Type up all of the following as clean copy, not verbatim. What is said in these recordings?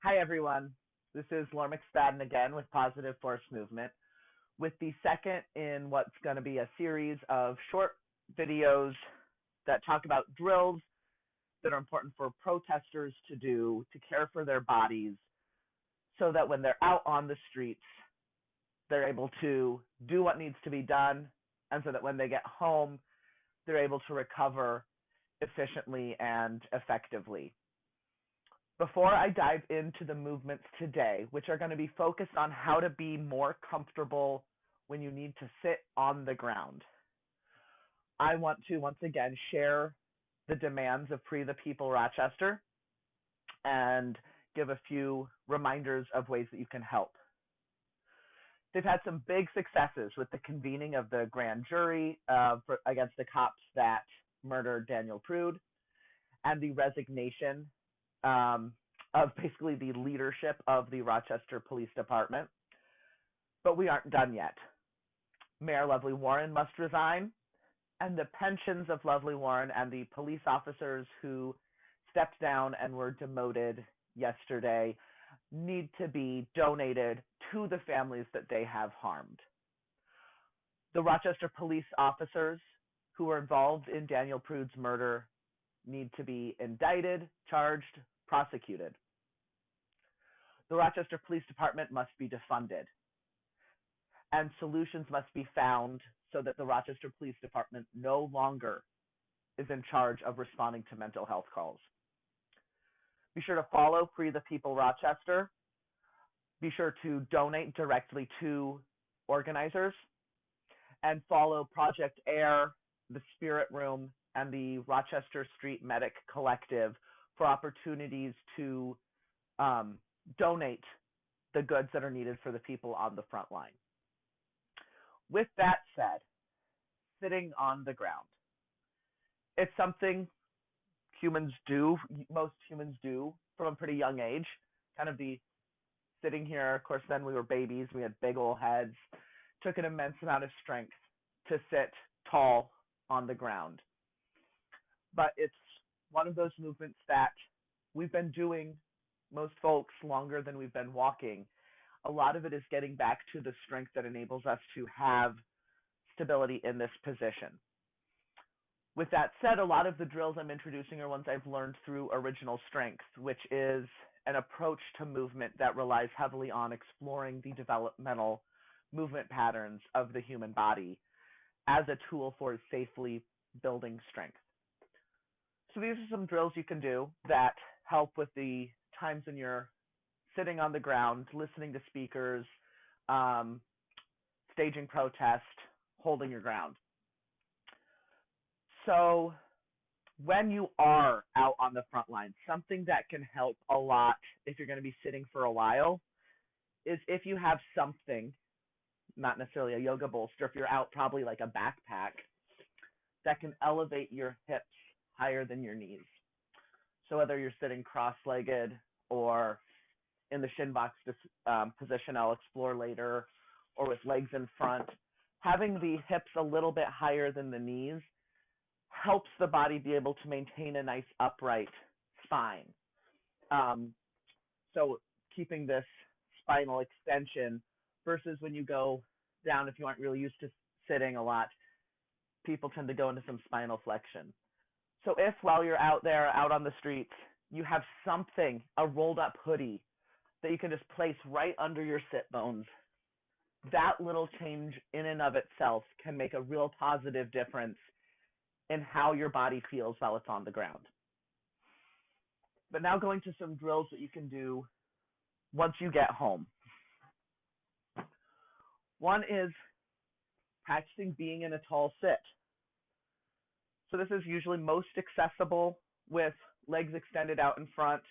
Hi, everyone. This is Lauren McSpadden again with Positive Force Movement, with the second in what's going to be a series of short videos that talk about drills that are important for protesters to do to care for their bodies so that when they're out on the streets, they're able to do what needs to be done, and so that when they get home, they're able to recover efficiently and effectively. Before I dive into the movements today, which are going to be focused on how to be more comfortable when you need to sit on the ground, I want to once again share the demands of Free the People Rochester and give a few reminders of ways that you can help. They've had some big successes with the convening of the grand jury against the cops that murdered Daniel Prude and the resignation of basically the leadership of the Rochester Police Department. But we aren't done yet. Mayor Lovely Warren must resign, and the pensions of Lovely Warren and the police officers who stepped down and were demoted yesterday need to be donated to the families that they have harmed. The Rochester police officers who were involved in Daniel Prude's murder need to be indicted, charged, prosecuted. The Rochester Police Department must be defunded, and solutions must be found so that the Rochester Police Department no longer is in charge of responding to mental health calls. Be sure to follow Free the People Rochester. Be sure to donate directly to organizers, and follow Project AIR, the Spirit Room, and the Rochester Street Medic Collective for opportunities to donate the goods that are needed for the people on the front line. With that said, sitting on the ground. It's something most humans do from a pretty young age, kind of the sitting here. Of course, then we were babies, we had big old heads. Took an immense amount of strength to sit tall on the ground. But it's one of those movements that we've been doing, most folks, longer than we've been walking. A lot of it is getting back to the strength that enables us to have stability in this position. With that said, a lot of the drills I'm introducing are ones I've learned through Original Strength, which is an approach to movement that relies heavily on exploring the developmental movement patterns of the human body as a tool for safely building strength. So these are some drills you can do that help with the times when you're sitting on the ground, listening to speakers, staging protest, holding your ground. So when you are out on the front line, something that can help a lot if you're going to be sitting for a while is if you have something, not necessarily a yoga bolster, if you're out probably like a backpack, that can elevate your hips higher than your knees. So whether you're sitting cross-legged or in the Shin Boxes position I'll explore later, or with legs in front, having the hips a little bit higher than the knees helps the body be able to maintain a nice upright spine. So keeping this spinal extension versus when you go down, if you aren't really used to sitting a lot, people tend to go into some spinal flexion. So if while you're out there, out on the streets, you have something, a rolled up hoodie that you can just place right under your sit bones, that little change in and of itself can make a real positive difference in how your body feels while it's on the ground. But now going to some drills that you can do once you get home. One is practicing being in a tall sit. So this is usually most accessible with legs extended out in front,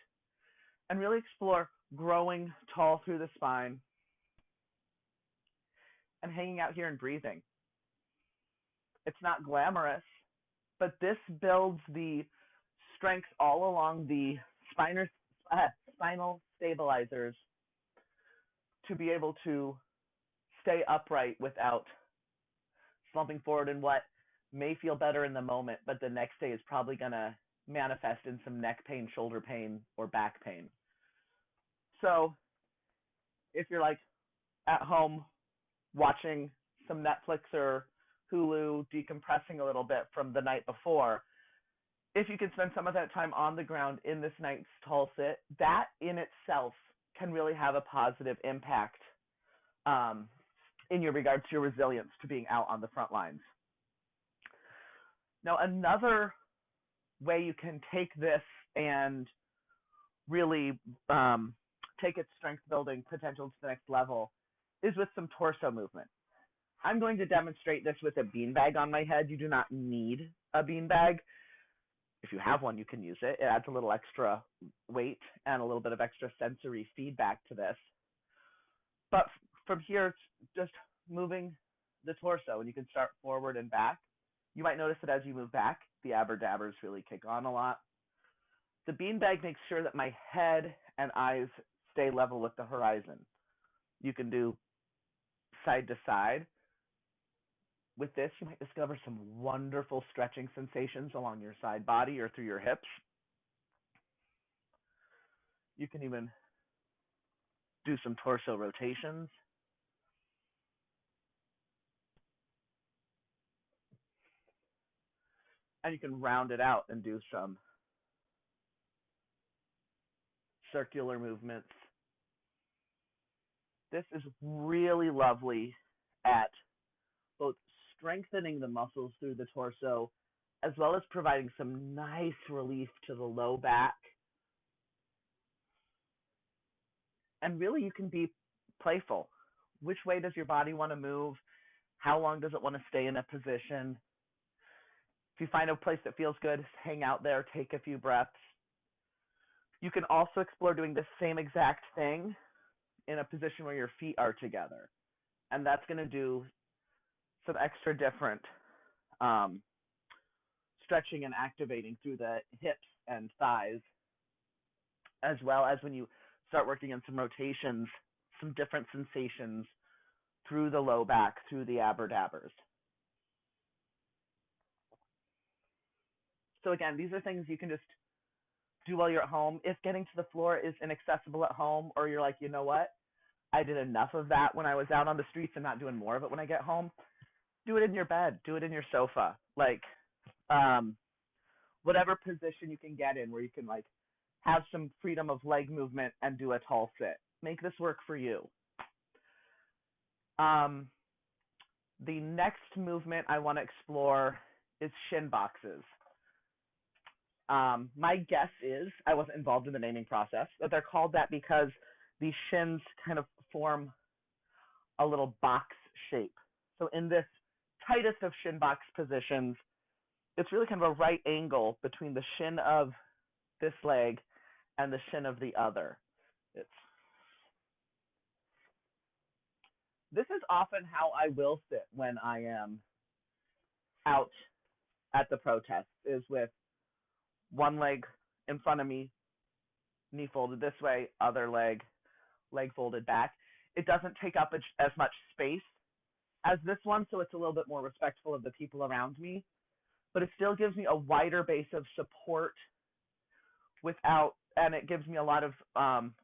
and really explore growing tall through the spine and hanging out here and breathing. It's not glamorous, but this builds the strength all along the spinal stabilizers to be able to stay upright without slumping forward in what may feel better in the moment, but the next day is probably going to manifest in some neck pain, shoulder pain, or back pain. So if you're like at home watching some Netflix or Hulu, decompressing a little bit from the night before, if you can spend some of that time on the ground in this nice tall sit, that in itself can really have a positive impact in your regards to your resilience to being out on the front lines. Now, another way you can take this and really take its strength building potential to the next level is with some torso movement. I'm going to demonstrate this with a beanbag on my head. You do not need a beanbag. If you have one, you can use it. It adds a little extra weight and a little bit of extra sensory feedback to this. But from here, it's just moving the torso, and you can start forward and back. You might notice that as you move back, the abradabbers really kick on a lot. The beanbag makes sure that my head and eyes stay level with the horizon. You can do side to side. With this, you might discover some wonderful stretching sensations along your side body or through your hips. You can even do some torso rotations. And you can round it out and do some circular movements. This is really lovely at both strengthening the muscles through the torso as well as providing some nice relief to the low back. And really, you can be playful. Which way does your body want to move? How long does it want to stay in a position? If you find a place that feels good, hang out there, take a few breaths. You can also explore doing the same exact thing in a position where your feet are together. And that's going to do some extra different stretching and activating through the hips and thighs, as well as when you start working on some rotations, some different sensations through the low back, through the abradabbers. So again, these are things you can just do while you're at home. If getting to the floor is inaccessible at home, or you're like, you know what, I did enough of that when I was out on the streets and not doing more of it when I get home, do it in your bed, do it in your sofa, like whatever position you can get in where you can like have some freedom of leg movement and do a tall sit. Make this work for you. The next movement I want to explore is Shin Boxes. My guess is, I wasn't involved in the naming process, but they're called that because the shins kind of form a little box shape. So in this tightest of shin box positions, it's really kind of a right angle between the shin of this leg and the shin of the other. This is often how I will sit when I am out at the protest, is with one leg in front of me, knee folded this way, other leg folded back. It doesn't take up as much space as this one, so it's a little bit more respectful of the people around me, but it still gives me a wider base of support and it gives me a lot of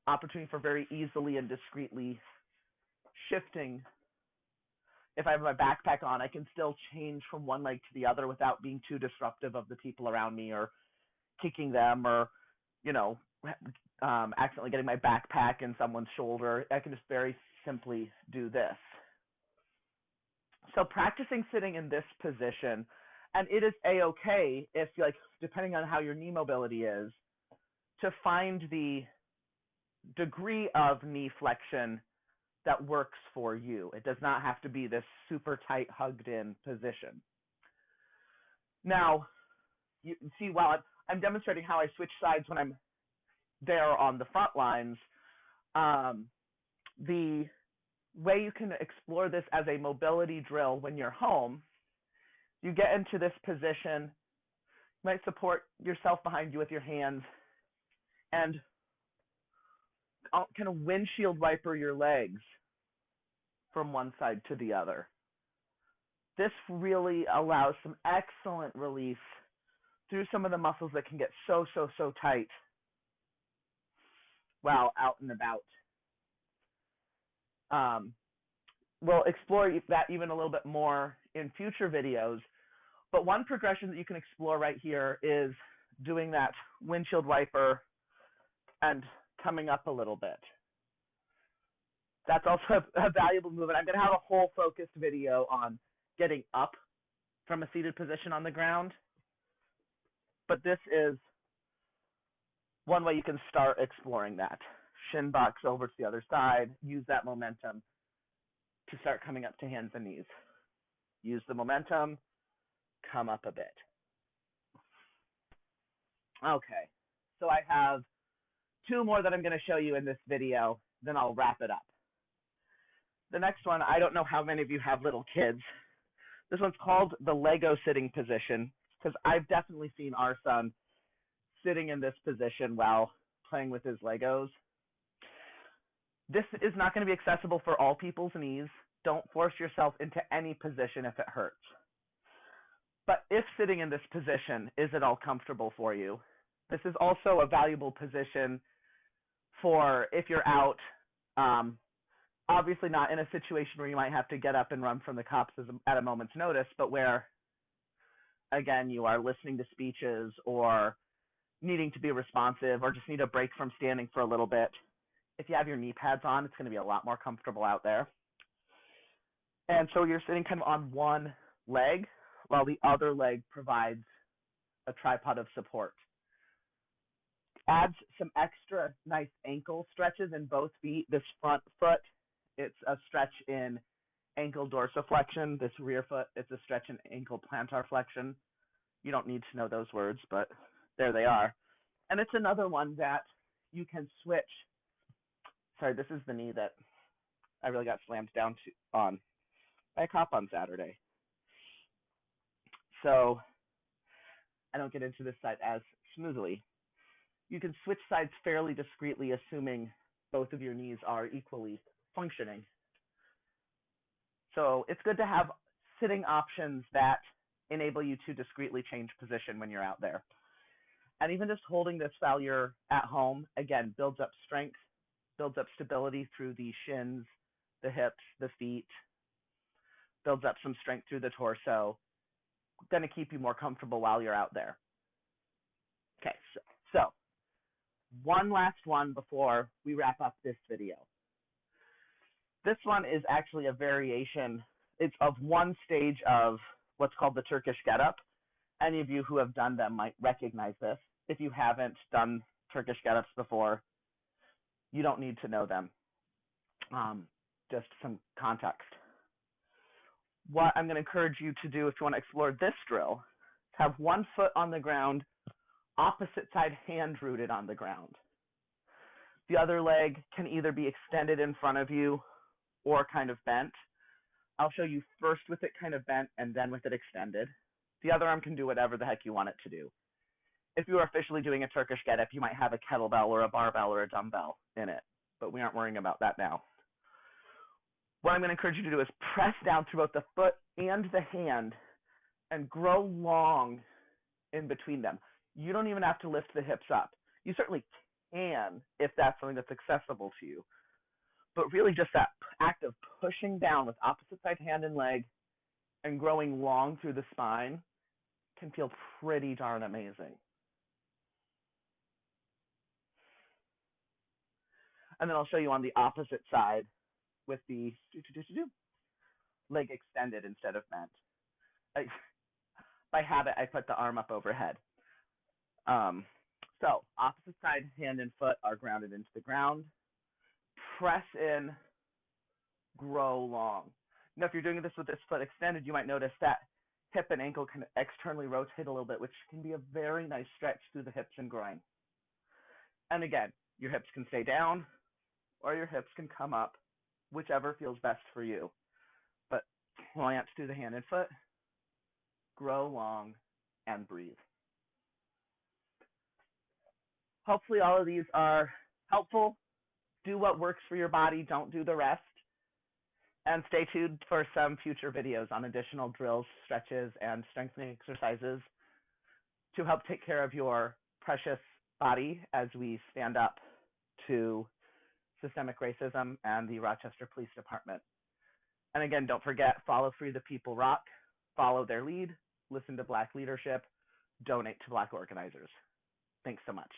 opportunity for very easily and discreetly shifting. If I have my backpack on, I can still change from one leg to the other without being too disruptive of the people around me or kicking them or, accidentally getting my backpack in someone's shoulder. I can just very simply do this. So practicing sitting in this position, and it is a-okay if, depending on how your knee mobility is, to find the degree of knee flexion that works for you. It does not have to be this super tight, hugged-in position. Now, you see, while I'm demonstrating how I switch sides when I'm there on the front lines, the way you can explore this as a mobility drill when you're home, you get into this position, you might support yourself behind you with your hands, and kind of windshield wiper your legs from one side to the other. This really allows some excellent relief through some of the muscles that can get so tight while out and about. We'll explore that even a little bit more in future videos. But one progression that you can explore right here is doing that windshield wiper and coming up a little bit. That's also a valuable movement. I'm going to have a whole focused video on getting up from a seated position on the ground. But this is one way you can start exploring that. Shin box over to the other side. Use that momentum to start coming up to hands and knees. Use the momentum. Come up a bit. Okay. So I have 2 more that I'm going to show you in this video. Then I'll wrap it up. The next one, I don't know how many of you have little kids. This one's called the Lego sitting position, because I've definitely seen our son sitting in this position while playing with his Legos. This is not going to be accessible for all people's knees. Don't force yourself into any position if it hurts. But if sitting in this position is at all comfortable for you, this is also a valuable position for if you're out, obviously not in a situation where you might have to get up and run from the cops at a moment's notice, but where, again, you are listening to speeches or needing to be responsive or just need a break from standing for a little bit. If you have your knee pads on, it's going to be a lot more comfortable out there. And so you're sitting kind of on one leg while the other leg provides a tripod of support. Adds some extra nice ankle stretches in both feet. This front foot, it's a stretch in ankle dorsiflexion. This rear foot, it's a stretch in ankle plantar flexion. You don't need to know those words, but there they are. And it's another one that you can switch. Sorry, this is the knee that I really got slammed down on by a cop on Saturday. So I don't get into this side as smoothly. You can switch sides fairly discreetly, assuming both of your knees are equally functioning. So it's good to have sitting options that enable you to discreetly change position when you're out there. And even just holding this while you're at home, again, builds up strength, builds up stability through the shins, the hips, the feet, builds up some strength through the torso, going to keep you more comfortable while you're out there. Okay, so one last one before we wrap up this video. This one is actually a variation. It's of one stage of what's called the Turkish Getup. Any of you who have done them might recognize this. If you haven't done Turkish Getups before, you don't need to know them. Just some context. What I'm going to encourage you to do if you want to explore this drill is have one foot on the ground, opposite side hand rooted on the ground. The other leg can either be extended in front of you or kind of bent. I'll show you first with it kind of bent and then with it extended. The other arm can do whatever the heck you want it to do. If you are officially doing a Turkish Getup, you might have a kettlebell or a barbell or a dumbbell in it, but we aren't worrying about that now. What I'm going to encourage you to do is press down through both the foot and the hand and grow long in between them. You don't even have to lift the hips up. You certainly can if that's something that's accessible to you. But really just that act of pushing down with opposite side hand and leg and growing long through the spine can feel pretty darn amazing. And then I'll show you on the opposite side with the leg extended instead of bent. By habit, I put the arm up overhead. So opposite side, hand and foot are grounded into the ground. Press in, grow long. Now, if you're doing this with this foot extended, you might notice that hip and ankle can externally rotate a little bit, which can be a very nice stretch through the hips and groin. And again, your hips can stay down or your hips can come up, whichever feels best for you. But plant through the hand and foot, grow long, and breathe. Hopefully all of these are helpful. Do what works for your body. Don't do the rest. And stay tuned for some future videos on additional drills, stretches, and strengthening exercises to help take care of your precious body as we stand up to systemic racism and the Rochester Police Department. And again, don't forget, follow Free the People Rock, follow their lead, listen to Black leadership, donate to Black organizers. Thanks so much.